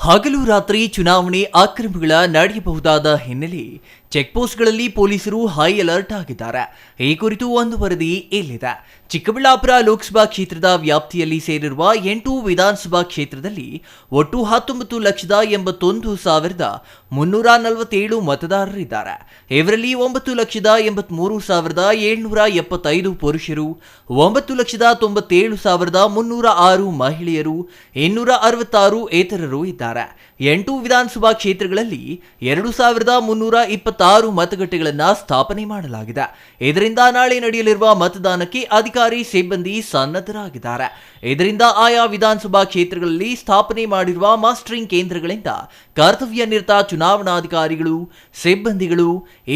ಹಗಲು ರಾತ್ರಿ ಚುನಾವಣೆ ಅಕ್ರಮಗಳ ನಡೆಯಬಹುದಾದ ಹಿನ್ನೆಲೆ ಚೆಕ್ಪೋಸ್ಟ್ಗಳಲ್ಲಿ ಪೊಲೀಸರು ಹೈ ಅಲರ್ಟ್ ಆಗಿದ್ದಾರೆ. ಈ ಕುರಿತು ಒಂದು ವರದಿ ಇಲ್ಲಿದೆ. ಚಿಕ್ಕಬಳ್ಳಾಪುರ ಲೋಕಸಭಾ ಕ್ಷೇತ್ರದ ವ್ಯಾಪ್ತಿಯಲ್ಲಿ ಸೇರಿರುವ 8 ವಿಧಾನಸಭಾ ಕ್ಷೇತ್ರದಲ್ಲಿ ಒಟ್ಟು 19,81,347 ಮತದಾರರಿದ್ದಾರೆ. ಇವರಲ್ಲಿ 9,83,775 ಪುರುಷರು, 9,97,306 ಮಹಿಳೆಯರು, 266 ಏತರರು ಇದ್ದಾರೆ. 8 ವಿಧಾನಸಭಾ ಕ್ಷೇತ್ರಗಳಲ್ಲಿ 2,326 ಮತಗಟ್ಟೆಗಳನ್ನು ಸ್ಥಾಪನೆ ಮಾಡಲಾಗಿದೆ. ಇದರಿಂದ ನಾಳೆ ನಡೆಯಲಿರುವ ಮತದಾನಕ್ಕೆ ಅಧಿಕಾರಿ ಸಿಬ್ಬಂದಿ ಸನ್ನದ್ಧರಾಗಿದ್ದಾರೆ. ಇದರಿಂದ ಆಯಾ ವಿಧಾನಸಭಾ ಕ್ಷೇತ್ರಗಳಲ್ಲಿ ಸ್ಥಾಪನೆ ಮಾಡಿರುವ ಮಾಸ್ಟರಿಂಗ್ ಕೇಂದ್ರಗಳಿಂದ ಕರ್ತವ್ಯ ನಿರತ ಚುನಾವಣಾಧಿಕಾರಿಗಳು, ಸಿಬ್ಬಂದಿಗಳು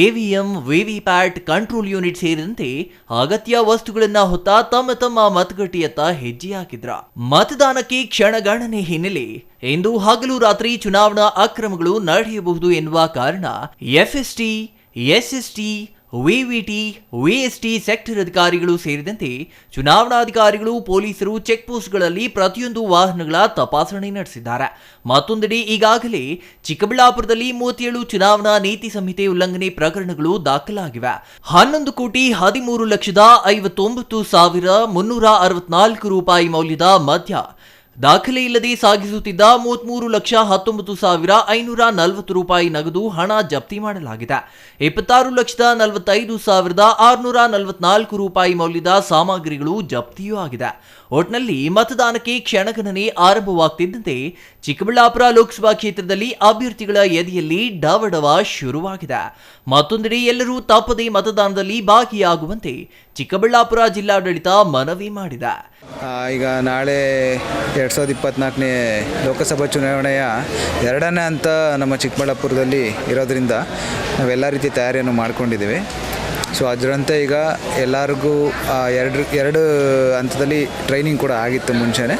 ಎವಿಎಂ, ವಿವಿಪ್ಯಾಟ್, ಕಂಟ್ರೋಲ್ ಯೂನಿಟ್ ಸೇರಿದಂತೆ ಅಗತ್ಯ ವಸ್ತುಗಳನ್ನು ಹೊತ್ತ ತಮ್ಮ ಮತಗಟ್ಟೆಯತ್ತ ಹೆಜ್ಜೆ ಹಾಕಿದ್ರ. ಮತದಾನಕ್ಕೆ ಕ್ಷಣಗಣನೆ ಹಿನ್ನೆಲೆ ಇಂದು ಹಗಲು ರಾತ್ರಿ ಚುನಾವಣಾ ಅಕ್ರಮಗಳು ನಡೆಯಬಹುದು ಎನ್ನುವ ಕಾರಣ FST, SST, VVT, VST sector ಅಧಿಕಾರಿಗಳು ಸೇರಿದಂತೆ ಚುನಾವಣಾಧಿಕಾರಿಗಳು, ಪೊಲೀಸರು ಚೆಕ್ಪೋಸ್ಟ್ಗಳಲ್ಲಿ ಪ್ರತಿಯೊಂದು ವಾಹನಗಳ ತಪಾಸಣೆ ನಡೆಸಿದ್ದಾರೆ. ಮತ್ತೊಂದೆಡೆ ಈಗಾಗಲೇ ಚಿಕ್ಕಬಳ್ಳಾಪುರದಲ್ಲಿ 37 ಚುನಾವಣಾ ನೀತಿ ಸಂಹಿತೆ ಉಲ್ಲಂಘನೆ ಪ್ರಕರಣಗಳು ದಾಖಲಾಗಿವೆ. 11,59,59,364 ರೂಪಾಯಿ ಮೌಲ್ಯದ ಮದ್ಯ ದಾಖಲೆ ಇಲ್ಲದೆ ಸಾಗಿಸುತ್ತಿದ್ದ 33,19,540 ರೂಪಾಯಿ ನಗದು ಹಣ ಜಪ್ತಿ ಮಾಡಲಾಗಿದೆ. 26,45,644 ರೂಪಾಯಿ ಮೌಲ್ಯದ ಸಾಮಗ್ರಿಗಳು ಜಪ್ತಿಯೂ ಆಗಿದೆ. ಒಟ್ನಲ್ಲಿ ಮತದಾನಕ್ಕೆ ಕ್ಷಣಗಣನೆ ಆರಂಭವಾಗ್ತಿದ್ದಂತೆ ಚಿಕ್ಕಬಳ್ಳಾಪುರ ಲೋಕಸಭಾ ಕ್ಷೇತ್ರದಲ್ಲಿ ಅಭ್ಯರ್ಥಿಗಳ ಎದೆಯಲ್ಲಿ ಡವಡವ ಶುರುವಾಗಿದೆ. ಮತ್ತೊಂದೆಡೆ ಎಲ್ಲರೂ ತಪ್ಪದೇ ಮತದಾನದಲ್ಲಿ ಭಾಗಿಯಾಗುವಂತೆ ಚಿಕ್ಕಬಳ್ಳಾಪುರ ಜಿಲ್ಲಾಡಳಿತ ಮನವಿ ಮಾಡಿದೆ. ಈಗ ನಾಳೆ 2024ನೇ ಲೋಕಸಭಾ ಚುನಾವಣೆಯ 2ನೇ ಹಂತ ನಮ್ಮ ಚಿಕ್ಕಬಳ್ಳಾಪುರದಲ್ಲಿ ಇರೋದ್ರಿಂದ ನಾವೆಲ್ಲ ರೀತಿ ತಯಾರಿಯನ್ನು ಮಾಡ್ಕೊಂಡಿದ್ದೀವಿ. ಸೊ ಅದರಂತೆ ಈಗ ಎಲ್ಲರಿಗೂ ಎರಡು ಹಂತದಲ್ಲಿ ಟ್ರೈನಿಂಗ್ ಕೂಡ ಆಗಿತ್ತು ಮುಂಚೆನೇ.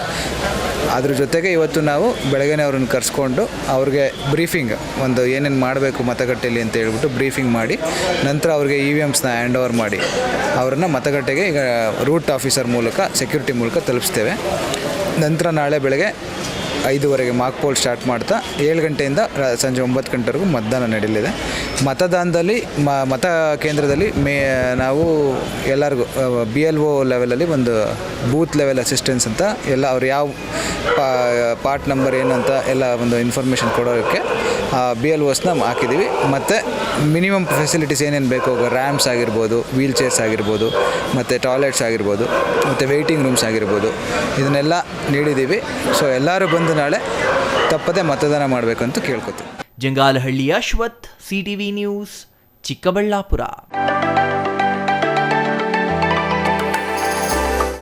ಅದ್ರ ಜೊತೆಗೆ ಇವತ್ತು ನಾವು ಬೆಳಗ್ಗೆ ಅವ್ರನ್ನ ಕರೆಸ್ಕೊಂಡು ಅವ್ರಿಗೆ ಬ್ರೀಫಿಂಗ್, ಒಂದು ಏನೇನು ಮಾಡಬೇಕು ಮತಗಟ್ಟೆಯಲ್ಲಿ ಅಂತ ಹೇಳ್ಬಿಟ್ಟು ಬ್ರೀಫಿಂಗ್ ಮಾಡಿ, ನಂತರ ಅವ್ರಿಗೆ EVMsನ ಹ್ಯಾಂಡ್ ಓವರ್ ಮಾಡಿ ಅವ್ರನ್ನ ಮತಗಟ್ಟೆಗೆ ಈಗ ರೂಟ್ ಆಫೀಸರ್ ಮೂಲಕ, ಸೆಕ್ಯೂರಿಟಿ ಮೂಲಕ ತಲುಪಿಸ್ತೇವೆ. ನಂತರ ನಾಳೆ ಬೆಳಗ್ಗೆ 5:30ಗೆ ಮಾಕ್ ಪೋಲ್ ಸ್ಟಾರ್ಟ್ ಮಾಡ್ತಾ 7 ಗಂಟೆಯಿಂದ ಸಂಜೆ 9 ಗಂಟೆವರೆಗೂ ಮತದಾನ ನಡೆಯಲಿದೆ. ಮತದಾನದಲ್ಲಿ ಮತ ಕೇಂದ್ರದಲ್ಲಿ ನಾವು ಎಲ್ಲರಿಗೂ BLO ಲೆವೆಲಲ್ಲಿ ಒಂದು ಬೂತ್ ಲೆವೆಲ್ ಅಸಿಸ್ಟೆನ್ಸ್ ಅಂತ ಎಲ್ಲ ಅವ್ರು ಯಾವ ಪಾರ್ಟ್ ನಂಬರ್ ಏನಂತ ಎಲ್ಲ ಒಂದು ಇನ್ಫಾರ್ಮೇಷನ್ ಕೊಡೋಕ್ಕೆ BLOsನ ಹಾಕಿದ್ದೀವಿ. ಮತ್ತು ಮಿನಿಮಮ್ ಫೆಸಿಲಿಟೀಸ್ ಏನೇನು ಬೇಕು, ರ್ಯಾಂಪ್ಸ್ ಆಗಿರ್ಬೋದು, ವೀಲ್ ಚೇರ್ಸ್ ಆಗಿರ್ಬೋದು, ಮತ್ತು ಟಾಯ್ಲೆಟ್ಸ್ ಆಗಿರ್ಬೋದು, ಮತ್ತು ವೆಯ್ಟಿಂಗ್ ರೂಮ್ಸ್ ಆಗಿರ್ಬೋದು, ಇದನ್ನೆಲ್ಲ ನೀಡಿದ್ದೀವಿ. ಸೊ ಎಲ್ಲರೂ ಬಂದು ನಾಳೆ ತಪ್ಪದೆ ಮತದಾನ ಮಾಡಬೇಕಂತ ಕೇಳ್ಕೊತೀವಿ. Jangalahalli Ashwath, CTV news, Chikkaballapur.